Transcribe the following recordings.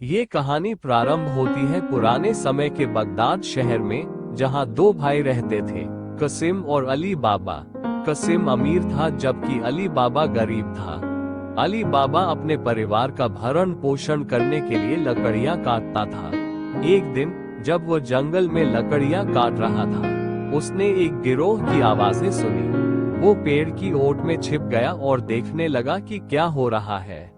ये कहानी प्रारंभ होती है पुराने समय के बगदाद शहर में, जहां दो भाई रहते थे, कसिम और अली बाबा। कसिम अमीर था जबकि अली बाबा गरीब था। अली बाबा अपने परिवार का भरण पोषण करने के लिए लकड़ियां काटता था। एक दिन जब वो जंगल में लकड़ियां काट रहा था, उसने एक गिरोह की आवाजें सुनी। वो पेड़ की ओट में छिप गया और देखने लगा कि क्या हो रहा है।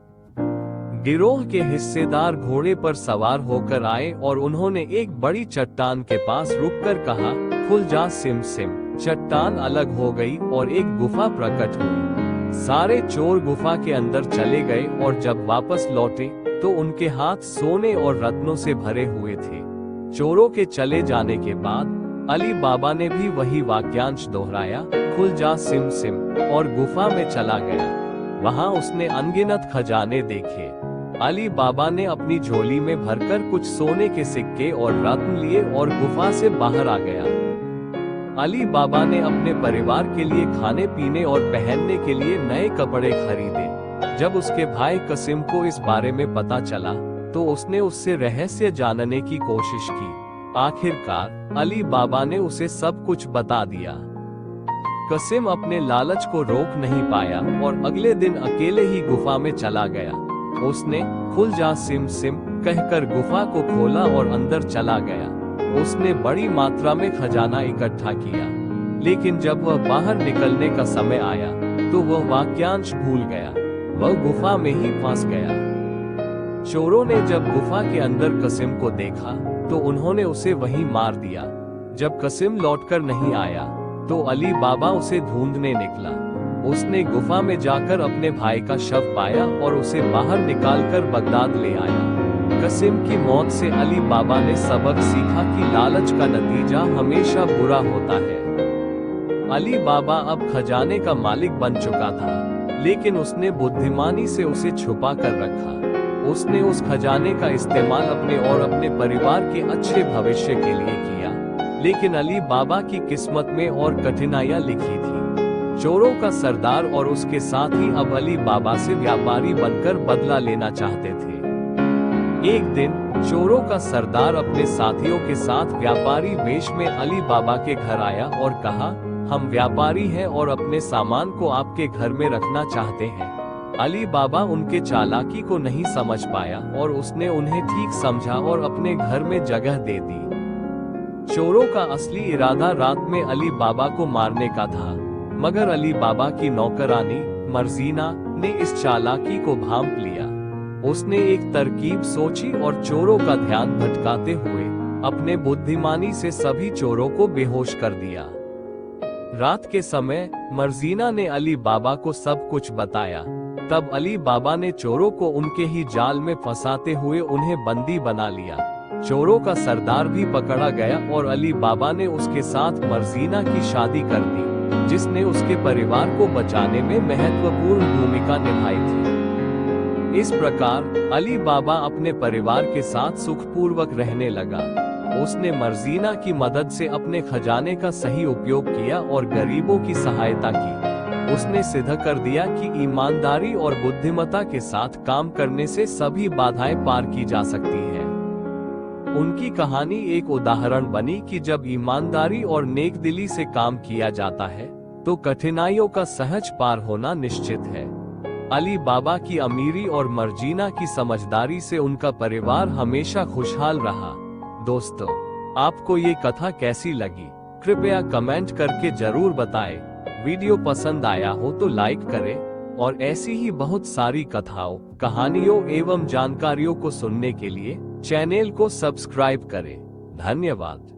गिरोह के हिस्सेदार घोड़े पर सवार होकर आए और उन्होंने एक बड़ी चट्टान के पास रुककर कहा, खुल जा सिम सिम। चट्टान अलग हो गई और एक गुफा प्रकट हुई। सारे चोर गुफा के अंदर चले गए और जब वापस लौटे तो उनके हाथ सोने और रत्नों से भरे हुए थे। चोरों के चले जाने के बाद अली बाबा ने भी वही वाक्यांश दोहराया, खुल जा सिम सिम, और गुफा में चला गया। वहां उसने अनगिनत खजाने देखे। अली बाबा ने अपनी झोली में भरकर कुछ सोने के सिक्के और रत्न लिए और गुफा से बाहर आ गया। अली बाबा ने अपने परिवार के लिए खाने पीने और पहनने के लिए नए कपड़े खरीदे। जब उसके भाई कसिम को इस बारे में पता चला तो उसने उससे रहस्य जानने की कोशिश की। आखिरकार अली बाबा ने उसे सब कुछ बता दिया। कसिम अपने लालच को रोक नहीं पाया और अगले दिन अकेले ही गुफा में चला गया। उसने खुल जा सिम सिम कहकर गुफा को खोला और अंदर चला गया। उसने बड़ी मात्रा में खजाना इकट्ठा किया, लेकिन जब वह बाहर निकलने का समय आया तो वह वाक्यांश भूल गया। वह गुफा में ही फंस गया। चोरों ने जब गुफा के अंदर कसिम को देखा तो उन्होंने उसे वहीं मार दिया। जब कसिम लौटकर नहीं आया तो अली बाबा उसे ढूंढने निकला। उसने गुफा में जाकर अपने भाई का शव पाया और उसे बाहर निकालकर बगदाद ले आया। कसिम की मौत से अली बाबा ने सबक सीखा कि लालच का नतीजा हमेशा बुरा होता है। अली बाबा अब खजाने का मालिक बन चुका था, लेकिन उसने बुद्धिमानी से उसे छुपा कर रखा। उसने उस खजाने का इस्तेमाल अपने और अपने परिवार के अच्छे भविष्य के लिए किया, लेकिन अली बाबा की किस्मत में और कठिनाइयां लिखी थी। चोरों का सरदार और उसके साथी अब अली बाबा से व्यापारी बनकर बदला लेना चाहते थे। एक दिन चोरों का सरदार अपने साथियों के साथ व्यापारी वेश में अली बाबा के घर आया और कहा, हम व्यापारी हैं और अपने सामान को आपके घर में रखना चाहते हैं। अली बाबा उनके चालाकी को नहीं समझ पाया और उसने उन्हें ठीक समझा और अपने घर में जगह दे दी। चोरों का असली इरादा रात में अली बाबा को मारने का था, मगर अली बाबा की नौकरानी मर्जीना ने इस चालाकी को भांप लिया। उसने एक तरकीब सोची और चोरों का ध्यान भटकाते हुए अपने बुद्धिमानी से सभी चोरों को बेहोश कर दिया। रात के समय मर्जीना ने अली बाबा को सब कुछ बताया। तब अली बाबा ने चोरों को उनके ही जाल में फंसाते हुए उन्हें बंदी बना लिया। चोरों का सरदार भी पकड़ा गया और अली बाबा ने उसके साथ मर्जीना की शादी कर दी, जिसने उसके परिवार को बचाने में महत्वपूर्ण भूमिका निभाई थी। इस प्रकार अली बाबा अपने परिवार के साथ सुखपूर्वक रहने लगा। उसने मर्जीना की मदद से अपने खजाने का सही उपयोग किया और गरीबों की सहायता की। उसने सिद्ध कर दिया कि ईमानदारी और बुद्धिमत्ता के साथ काम करने से सभी बाधाएं पार की जा सकती है। उनकी कहानी एक उदाहरण बनी कि जब ईमानदारी और नेकदिली से काम किया जाता है तो कठिनाइयों का सहज पार होना निश्चित है। अली बाबा की अमीरी और मर्जीना की समझदारी से उनका परिवार हमेशा खुशहाल रहा। दोस्तों, आपको ये कथा कैसी लगी? कृपया कमेंट करके जरूर बताएं। वीडियो पसंद आया हो तो लाइक करें और ऐसी ही बहुत सारी कथाओं, कहानियों एवं जानकारियों को सुनने के लिए चैनल को सब्सक्राइब करें। धन्यवाद।